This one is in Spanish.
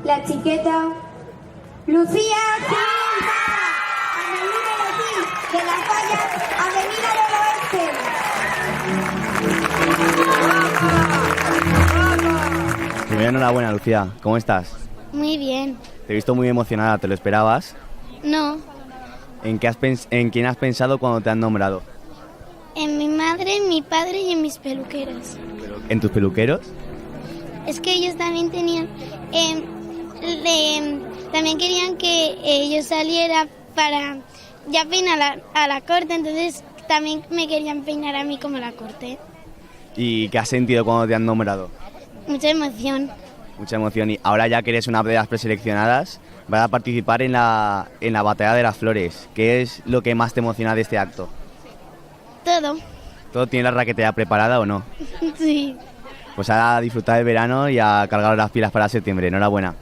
la chiqueta Lucía Gil Parra, en el número 6 de la falla Avenida del Oeste. Primero, enhorabuena, Lucía. ¿Cómo estás? Muy bien. Te he visto muy emocionada, ¿te lo esperabas? No, ¿En quién has pensado cuando te han nombrado? en mi madre, en mi padre y en mis peluqueros. ¿En tus peluqueros? Es que ellos también tenían... también querían que yo saliera para ya peinar a la corte, entonces también me querían peinar a mí como la corte. ¿Y qué has sentido cuando te han nombrado? Mucha emoción. Mucha emoción. Y ahora ya que eres una de las preseleccionadas, vas a participar en la Batalla de las Flores. ¿Qué es lo que más te emociona de este acto? Todo. ¿Todo tiene la raqueta preparada o no? Sí. Pues a disfrutar del verano y a cargar las pilas para septiembre. Enhorabuena.